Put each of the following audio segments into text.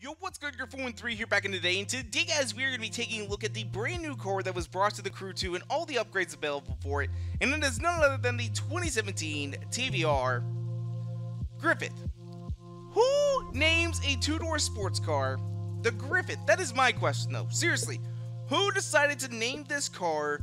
Yo, what's good? Griffith13 here back in the day, and today, guys, we're going to be taking a look at the brand new car that was brought to the Crew 2 and all the upgrades available for it, and it is none other than the 2017 TVR Griffith. Who names a two-door sports car the Griffith? That is my question, though. Seriously, who decided to name this car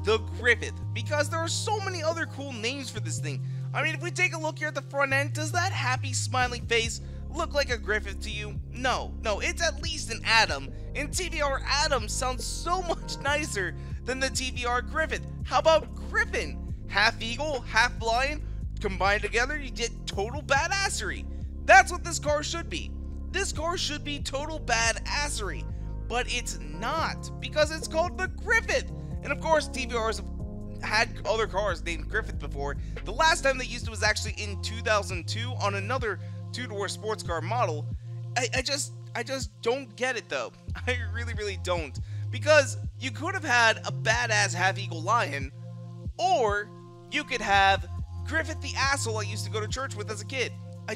the Griffith? Because there are so many other cool names for this thing. I mean, if we take a look here at the front end, does that happy smiling face look like a Griffith to you? No, it's at least an Atom, and TVR Atom sounds so much nicer than the TVR Griffith. How about Griffin? Half eagle, half lion, combined together, you get total badassery. That's what this car should be. This car should be total badassery, but it's not, because it's called the Griffith. And of course, TVR's had other cars named Griffith before. The last time they used it was actually in 2002 on another two-door sports car model. I just don't get it, though. I really don't, because you could have had a badass half-eagle lion, or you could have Griffith the asshole I used to go to church with as a kid. I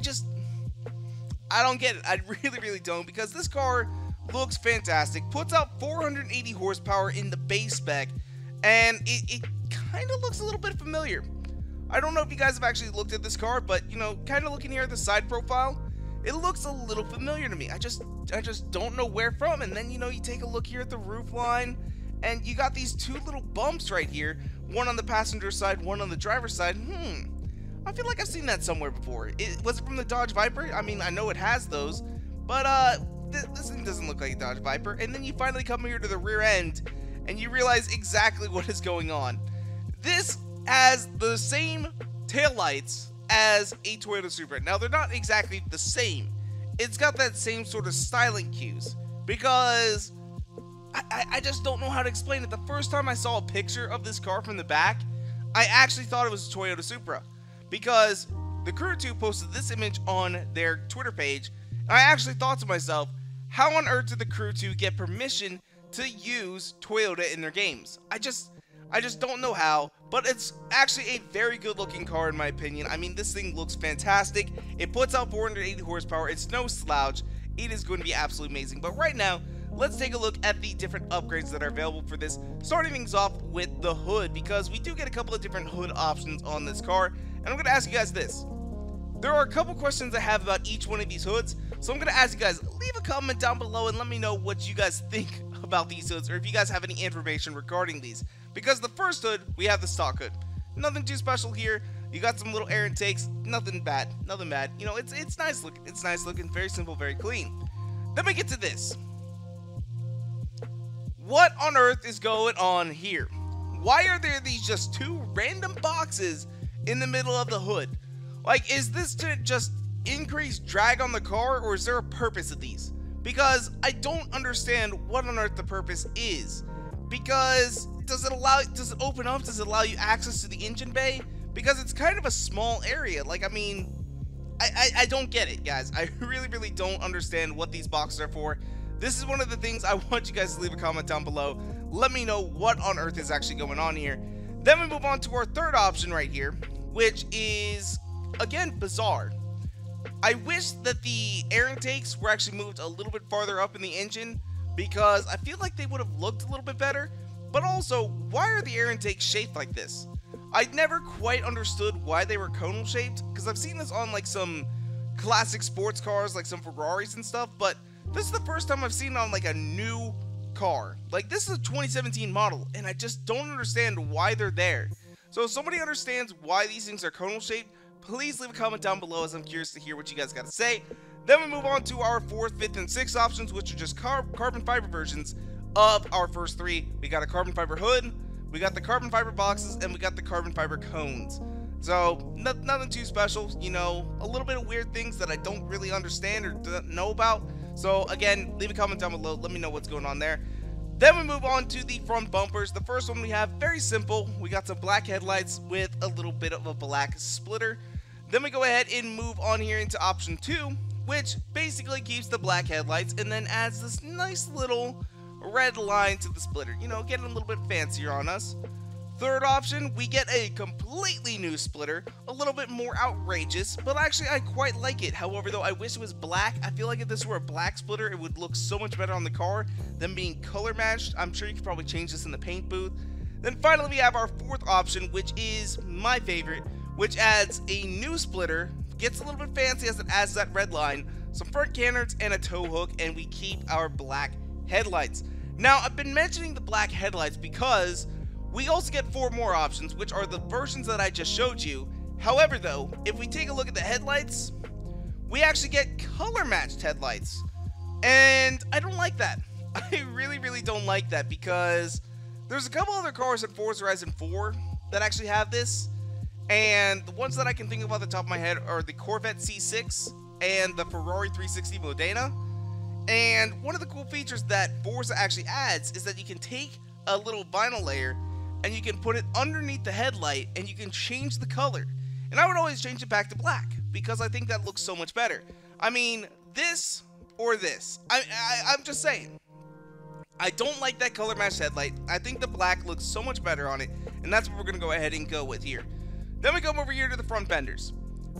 don't get it. I really don't, because this car looks fantastic, puts out 480 horsepower in the base spec, and it kind of looks a little bit familiar. I don't know if you guys have actually looked at this car, but, you know, kind of looking here at the side profile, it looks a little familiar to me. I just don't know where from. And then, you know, you take a look here at the roof line, and you got these two little bumps right here, one on the passenger side, one on the driver's side. I feel like I've seen that somewhere before. Was it from the Dodge Viper? I mean, I know it has those, but this thing doesn't look like a Dodge Viper. And then you finally come here to the rear end, and you realize exactly what is going on. This has the same taillights as a Toyota Supra. Now, they're not exactly the same. It's got that same sort of styling cues, because I just don't know how to explain it. The first time I saw a picture of this car from the back, I actually thought it was a Toyota Supra, because the Crew 2 posted this image on their Twitter page, and I actually thought to myself, how on earth did the Crew 2 get permission to use Toyota in their games? I just don't know how, but it's actually a very good looking car in my opinion. I mean, this thing looks fantastic. It puts out 480 horsepower. It's no slouch. It is going to be absolutely amazing. But right now, let's take a look at the different upgrades that are available for this, starting things off with the hood, because we do get a couple of different hood options on this car. And I'm going to ask you guys this. There are a couple questions I have about each one of these hoods, so I'm going to ask you guys, leave a comment down below and let me know what you guys think about these hoods, or if you guys have any information regarding these. Because the first hood, we have the stock hood. Nothing too special here. You got some little air intakes. Nothing bad. You know, it's nice looking. It's nice looking. Very simple, very clean. Then we get to this. What on earth is going on here? Why are there these just two random boxes in the middle of the hood? Like, is this to just increase drag on the car, or is there a purpose of these? Because I don't understand what on earth the purpose is. Because does it open up? Does it allow you access to the engine bay? Because it's kind of a small area. Like, I mean, I don't get it, guys. I really don't understand what these boxes are for. This is one of the things I want you guys to leave a comment down below. Let me know what on earth is actually going on here. Then we move on to our third option right here, which is, again, bizarre. I wish that the air intakes were actually moved a little bit farther up in the engine, because I feel like they would have looked a little bit better. But also, why are the air intakes shaped like this? I never quite understood why they were conal shaped, because I've seen this on like some classic sports cars, like some Ferraris and stuff, but this is the first time I've seen it on like a new car. Like, this is a 2017 model, and I just don't understand why they're there. So if somebody understands why these things are conal shaped, please leave a comment down below, as I'm curious to hear what you guys got to say. Then we move on to our 4th, 5th, and 6th options, which are just carbon fiber versions of our first three. We got a carbon fiber hood, we got the carbon fiber boxes, and we got the carbon fiber cones. So nothing too special, you know, a little bit of weird things that I don't really understand or don't know about. So again, leave a comment down below, let me know what's going on there. Then we move on to the front bumpers. The first one we have, very simple. We got some black headlights with a little bit of a black splitter. Then we go ahead and move on here into option 2, which basically keeps the black headlights and then adds this nice little red line to the splitter. You know, getting a little bit fancier on us. Third option, we get a completely new splitter, a little bit more outrageous, but actually I quite like it. However though, I wish it was black. I feel like if this were a black splitter, it would look so much better on the car than being color matched. I'm sure you could probably change this in the paint booth. Then finally we have our fourth option, which is my favorite, which adds a new splitter, gets a little bit fancy as it adds that red line, some front cannons and a tow hook, and we keep our black headlights. Now I've been mentioning the black headlights because we also get 4 more options, which are the versions that I just showed you. However though, if we take a look at the headlights, we actually get color matched headlights. And I don't like that. I really don't like that because there's a couple other cars in Forza Horizon 4 that actually have this. And the ones that I can think of off the top of my head are the Corvette C6 and the Ferrari 360 Modena. And one of the cool features that Forza actually adds is that you can take a little vinyl layer and you can put it underneath the headlight and you can change the color. And I would always change it back to black because I think that looks so much better. I mean, this or this. I'm just saying. I don't like that color matched headlight. I think the black looks so much better on it, and that's what we're going to go ahead and go with here. Then we come over here to the front fenders.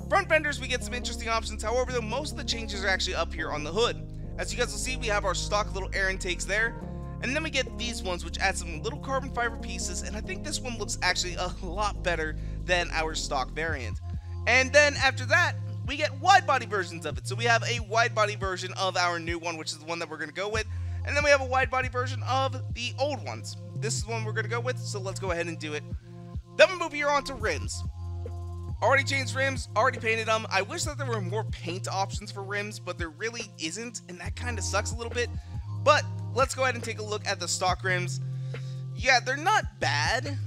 Front fenders, we get some interesting options. However, though, most of the changes are actually up here on the hood. As you guys will see, we have our stock little air intakes there. And then we get these ones, which add some little carbon fiber pieces, and I think this one looks actually a lot better than our stock variant. And then after that, we get wide body versions of it. So we have a wide body version of our new one, which is the one that we're going to go with. And then we have a wide body version of the old ones. This is the one we're going to go with, so let's go ahead and do it. Then we move here on to rims. Already changed rims, already painted them. I wish that there were more paint options for rims, but there really isn't, and that kind of sucks a little bit. But let's go ahead and take a look at the stock rims. Yeah, they're not bad,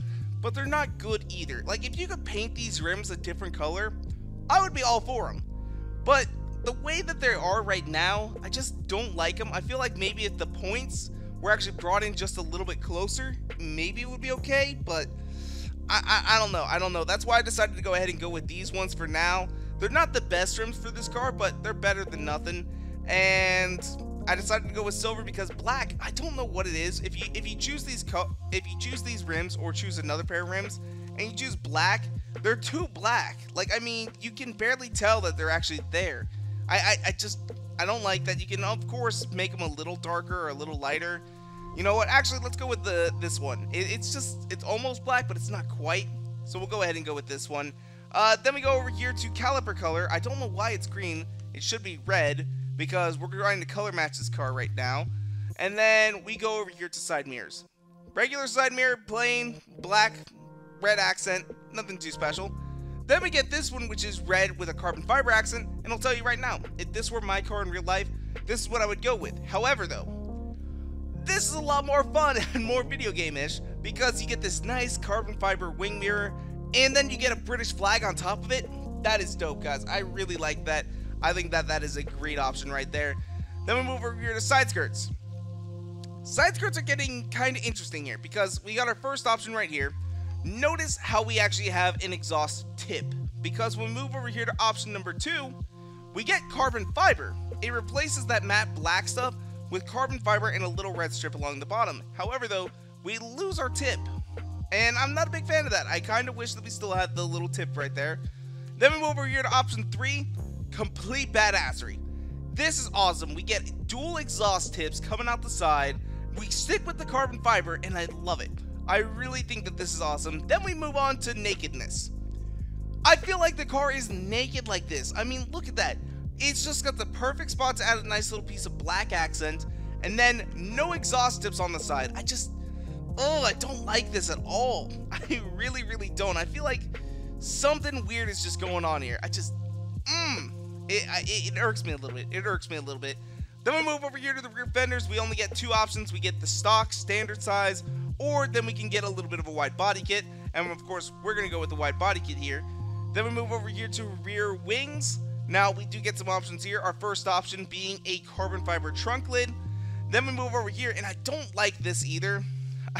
but they're not good either. Like, if you could paint these rims a different color, I would be all for them. But the way that they are right now, I just don't like them. I feel like maybe if the points were actually brought in just a little bit closer, maybe it would be okay, but I don't know. That's why I decided to go ahead and go with these ones for now. They're not the best rims for this car, but they're better than nothing. And I decided to go with silver because black, I don't know what it is. If you choose these rims or choose another pair of rims and you choose black, they're too black. Like, I mean, you can barely tell that they're actually there. I don't like that. You can of course make them a little darker or a little lighter. You know what? Actually, let's go with this one. It's almost black, but it's not quite. So we'll go ahead and go with this one. Then we go over here to caliper color. I don't know why it's green. It should be red because we're trying to color match this car right now. And then we go over here to side mirrors. Regular side mirror, plain, black, red accent, nothing too special. Then we get this one, which is red with a carbon fiber accent. And I'll tell you right now, if this were my car in real life, this is what I would go with. However, though, this is a lot more fun and more video game-ish because you get this nice carbon fiber wing mirror and then you get a British flag on top of it. That is dope, guys. I really like that. I think that is a great option right there. Then we move over here to side skirts. Side skirts are getting kind of interesting here because we got our first option right here. Notice how we actually have an exhaust tip because when we move over here to option number 2, we get carbon fiber. It replaces that matte black stuff with carbon fiber and a little red strip along the bottom. However though, we lose our tip. And I'm not a big fan of that. I kind of wish that we still had the little tip right there. Then we move over here to option 3, complete badassery. This is awesome. We get dual exhaust tips coming out the side. We stick with the carbon fiber and I love it. I really think that this is awesome. Then we move on to nakedness. I feel like the car is naked like this. I mean, look at that. It's just got the perfect spot to add a nice little piece of black accent, and then no exhaust tips on the side. I don't like this at all. I really don't. I feel like something weird is just going on here. It irks me a little bit. Then we move over here to the rear fenders. We only get 2 options. We get the stock standard size, or then we can get a little bit of a wide body kit, and of course, we're going to go with the wide body kit here. Then we move over here to rear wings. Now, we do get some options here. Our first option being a carbon fiber trunk lid. Then we move over here, and I don't like this either.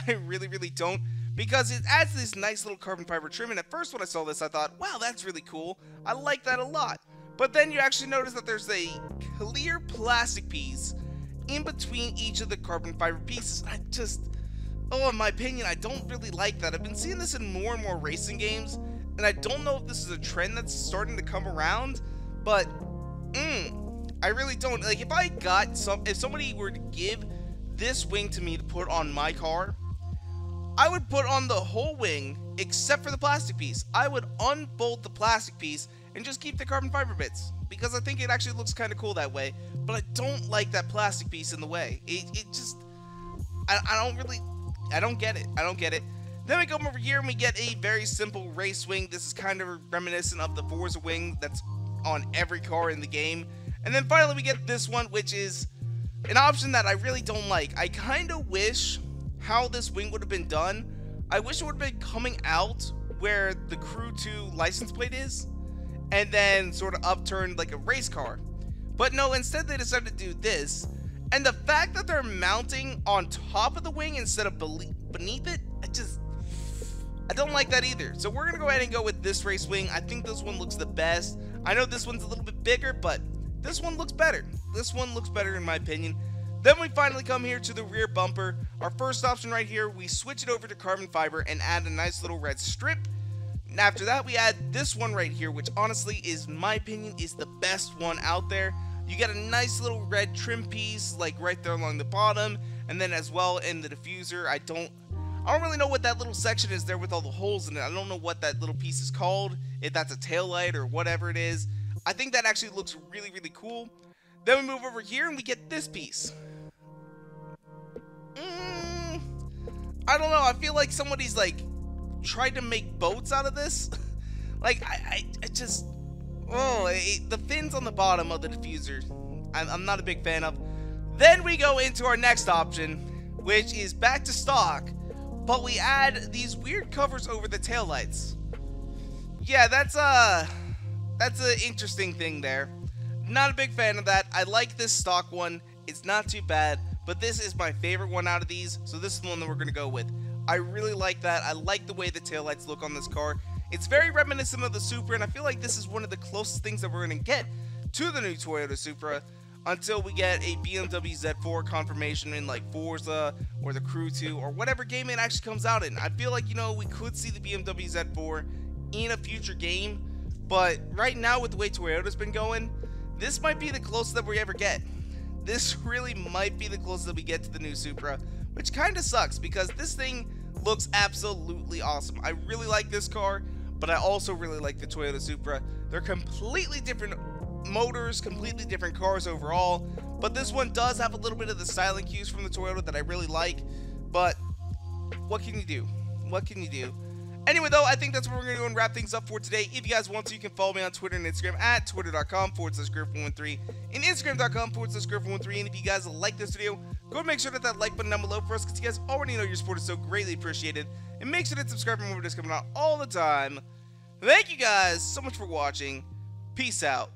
I really don't, because it adds this nice little carbon fiber trim, and at first when I saw this, I thought, wow, that's really cool. I like that a lot. But then you actually notice that there's a clear plastic piece in between each of the carbon fiber pieces. oh, in my opinion, I don't really like that. I've been seeing this in more and more racing games, and I don't know if this is a trend that's starting to come around, but I really don't. Like, if somebody were to give this wing to me to put on my car, I would put on the whole wing except for the plastic piece. I would unbolt the plastic piece and just keep the carbon fiber bits, because I think it actually looks kind of cool that way. But I don't like that plastic piece in the way. It just, I don't get it. I don't get it. Then we come over here and we get a very simple race wing. This is kind of reminiscent of the Forza wing that's on every car in the game. And then finally we get this one, which is an option that I really don't like. I kind of wish how this wing would have been done. I wish it would have been coming out where the Crew 2 license plate is, and then sort of upturned like a race car. But no, instead they decided to do this. And the fact that they're mounting on top of the wing instead of beneath it, I don't like that either. So we're going to go ahead and go with this race wing. I think this one looks the best. I know this one's a little bit bigger, but this one looks better. This one looks better in my opinion. Then we finally come here to the rear bumper. Our first option right here, we switch it over to carbon fiber and add a nice little red strip. And after that, we add this one right here, which honestly is, in my opinion, is the best one out there. You get a nice little red trim piece, like right there along the bottom, and then as well in the diffuser. I don't really know what that little section is there with all the holes in it. I don't know what that little piece is called, if that's a tail light or whatever it is. I think that actually looks really, really cool. Then we move over here and we get this piece. I don't know. I feel like somebody's like tried to make boats out of this. Like I just, the fins on the bottom of the diffuser, I'm not a big fan of. Then we go into our next option, which is back to stock, but we add these weird covers over the taillights. Yeah, that's an interesting thing there. Not a big fan of that. I like this stock one. It's not too bad, but this is my favorite one out of these, so this is the one that we're going to go with. I really like that. I like the way the taillights look on this car. It's very reminiscent of the Supra, and I feel like this is one of the closest things that we're going to get to the new Toyota Supra until we get a BMW Z4 confirmation in like Forza or the Crew 2 or whatever game it actually comes out in. I feel like, you know, we could see the BMW Z4 in a future game, but right now with the way Toyota's been going, this might be the closest that we ever get. This really might be the closest that we get to the new Supra, which kind of sucks because this thing looks absolutely awesome. I really like this car, but I also really like the Toyota Supra. They're completely different motors, completely different cars overall, but this one does have a little bit of the styling cues from the Toyota that I really like, but what can you do? What can you do? Anyway, though, I think that's what we're going to do and wrap things up for today. If you guys want to, you can follow me on Twitter and Instagram at twitter.com/Griffith113 and Instagram.com/Griffith113. And if you guys like this video, go and make sure to hit that like button down below for us, because you guys already know your support is so greatly appreciated. And make sure to subscribe for more videos coming out all the time. Thank you guys so much for watching. Peace out.